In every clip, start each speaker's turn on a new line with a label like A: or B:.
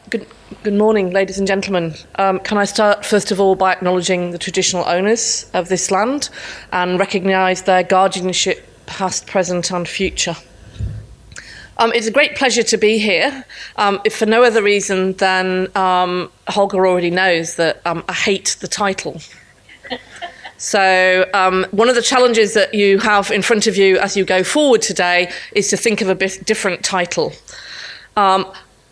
A: Good morning, ladies and gentlemen. Can I start, first of all, by acknowledging the traditional owners of this land and recognise their guardianship, past, present and future. It's a great pleasure to be here, if for no other reason than Holger already knows that I hate the title. So one of the challenges that you have in front of you as you go forward today is to think of a bit different title.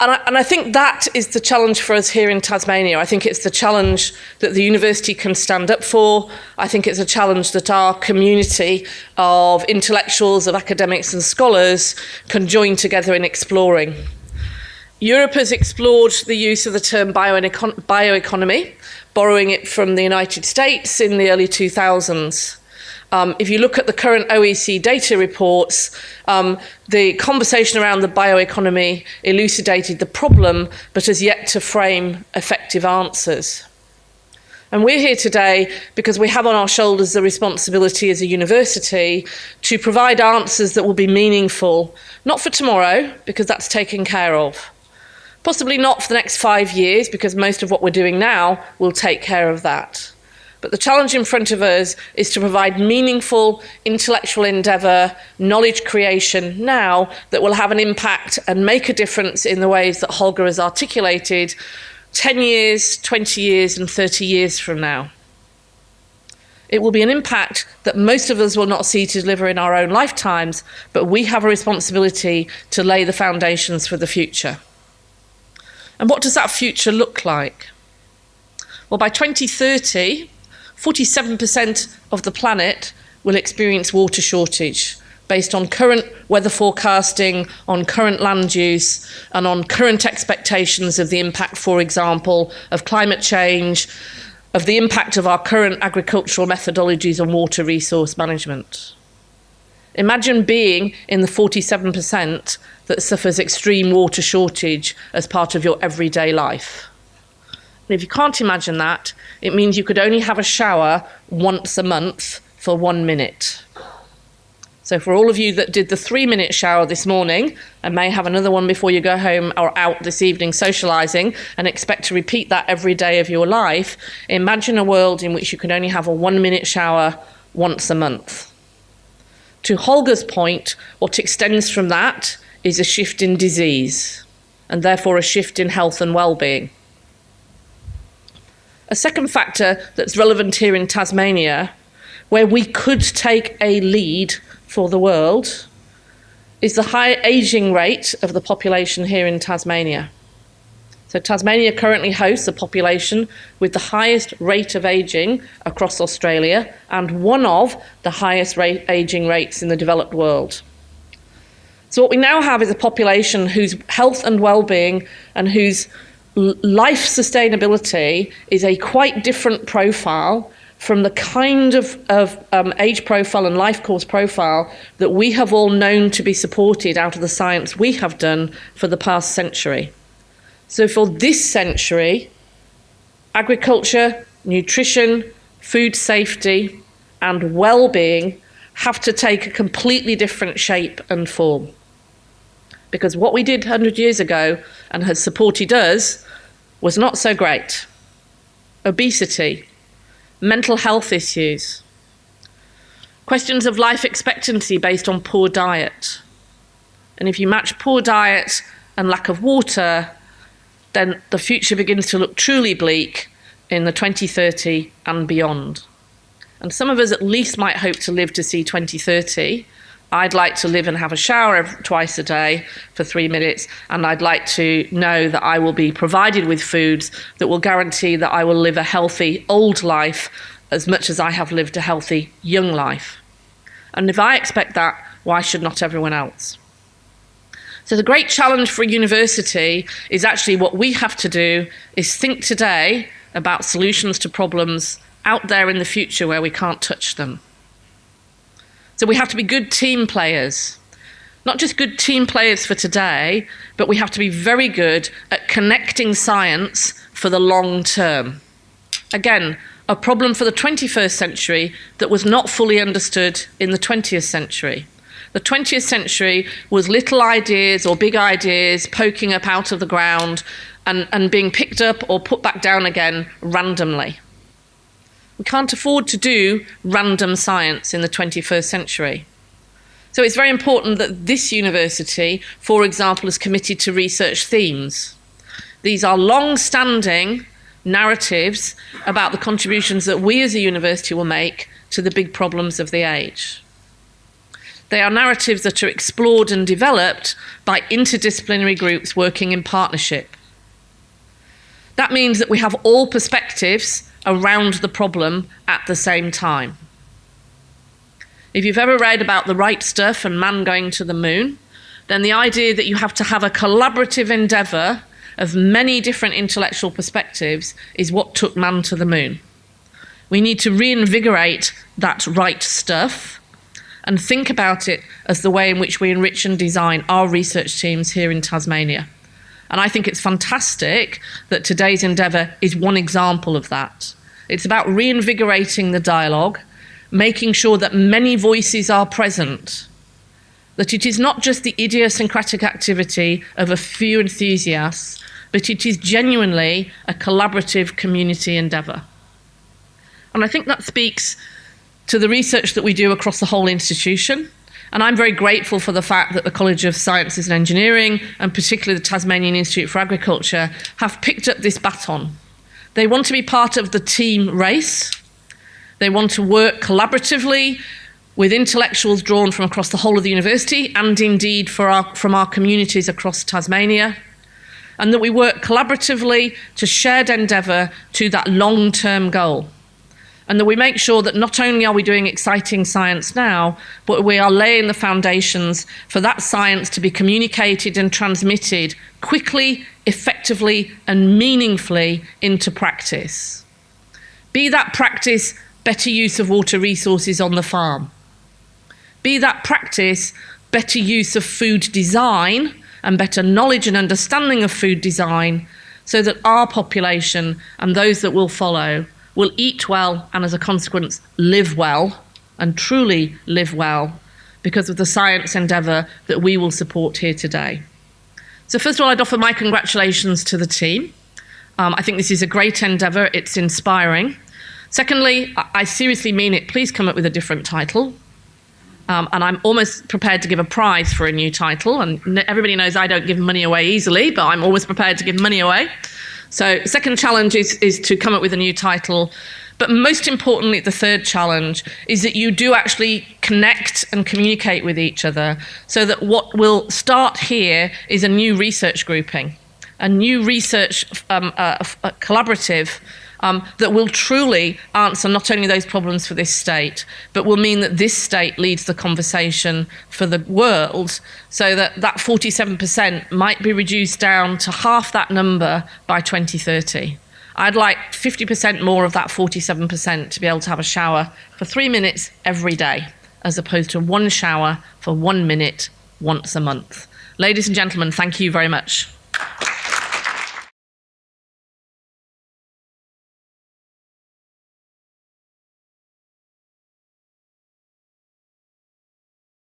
A: And I think that is the challenge for us here in Tasmania. I think it's the challenge that the university can stand up for. I think it's a challenge that our community of intellectuals, of academics and scholars can join together in exploring. Europe has explored the use of the term bioeconomy, borrowing it from the United States in the early 2000s. If you look at the current OECD data reports, the conversation around the bioeconomy elucidated the problem, but has yet to frame effective answers. And we're here today because we have on our shoulders the responsibility as a university to provide answers that will be meaningful, not for tomorrow, because that's taken care of. Possibly not for the next 5 years, because most of what we're doing now will take care of that. But the challenge in front of us is to provide meaningful intellectual endeavour, knowledge creation now that will have an impact and make a difference in the ways that Holger has articulated 10 years, 20 years and 30 years from now. It will be an impact that most of us will not see to deliver in our own lifetimes, but we have a responsibility to lay the foundations for the future. And what does that future look like? Well, by 2030, 47% of the planet will experience water shortage based on current weather forecasting, on current land use, and on current expectations of the impact, for example, of climate change, of the impact of our current agricultural methodologies on water resource management. Imagine being in the 47% that suffers extreme water shortage as part of your everyday life. And if you can't imagine that, it means you could only have a shower once a month for 1 minute. So for all of you that did the 3-minute shower this morning and may have another one before you go home or out this evening socialising and expect to repeat that every day of your life, imagine a world in which you can only have a 1-minute shower once a month. To Holger's point, what extends from that is a shift in disease and therefore a shift in health and well-being. A second factor that's relevant here in Tasmania, where we could take a lead for the world, is the high ageing rate of the population here in Tasmania. So Tasmania currently hosts a population with the highest rate of ageing across Australia and one of the highest ageing rates in the developed world. So what we now have is a population whose health and well-being and whose life sustainability is a quite different profile from the kind of age profile and life course profile that we have all known to be supported out of the science we have done for the past century. So for this century, agriculture, nutrition, food safety and well-being have to take a completely different shape and form. Because what we did 100 years ago and has supported us was not so great. Obesity, mental health issues, questions of life expectancy based on poor diet. And if you match poor diet and lack of water, then the future begins to look truly bleak in the 2030 and beyond. And some of us at least might hope to live to see 2030. I'd like to live and have a shower twice a day for 3 minutes, and I'd like to know that I will be provided with foods that will guarantee that I will live a healthy old life as much as I have lived a healthy young life. And if I expect that, why should not everyone else? So the great challenge for a university is actually what we have to do is think today about solutions to problems out there in the future where we can't touch them. So we have to be good team players, not just good team players for today, but we have to be very good at connecting science for the long term. Again, a problem for the 21st century that was not fully understood in the 20th century. The 20th century was little ideas or big ideas poking up out of the ground and being picked up or put back down again randomly. We can't afford to do random science in the 21st century. So it's very important that this university, for example, is committed to research themes. These are long-standing narratives about the contributions that we as a university will make to the big problems of the age. They are narratives that are explored and developed by interdisciplinary groups working in partnership. That means that we have all perspectives around the problem at the same time. If you've ever read about The Right Stuff and man going to the moon, then the idea that you have to have a collaborative endeavour of many different intellectual perspectives is what took man to the moon. We need to reinvigorate that right stuff and think about it as the way in which we enrich and design our research teams here in Tasmania. And I think it's fantastic that today's endeavour is one example of that. It's about reinvigorating the dialogue, making sure that many voices are present, that it is not just the idiosyncratic activity of a few enthusiasts, but it is genuinely a collaborative community endeavour. And I think that speaks to the research that we do across the whole institution. And I'm very grateful for the fact that the College of Sciences and Engineering, and particularly the Tasmanian Institute for Agriculture, have picked up this baton. They want to be part of the team race. They want to work collaboratively with intellectuals drawn from across the whole of the university and indeed from our communities across Tasmania. And that we work collaboratively to shared endeavour to that long-term goal. And that we make sure that not only are we doing exciting science now, but we are laying the foundations for that science to be communicated and transmitted quickly, effectively, and meaningfully into practice. Be that practice better use of water resources on the farm. Be that practice better use of food design and better knowledge and understanding of food design, so that our population and those that will follow will eat well and as a consequence live well and truly live well because of the science endeavour that we will support here today. So first of all, I'd offer my congratulations to the team. I think this is a great endeavour, it's inspiring. Secondly, I seriously mean it, please come up with a different title. And I'm almost prepared to give a prize for a new title, and everybody knows I don't give money away easily, but I'm always prepared to give money away. So second challenge is to come up with a new title. But most importantly, the third challenge is that you do actually connect and communicate with each other, so that what will start here is a new research grouping, a new research collaborative that will truly answer not only those problems for this state, but will mean that this state leads the conversation for the world, so that that 47% might be reduced down to half that number by 2030. I'd like 50% more of that 47% to be able to have a shower for 3 minutes every day, as opposed to one shower for 1 minute once a month. Ladies and gentlemen, thank you very much.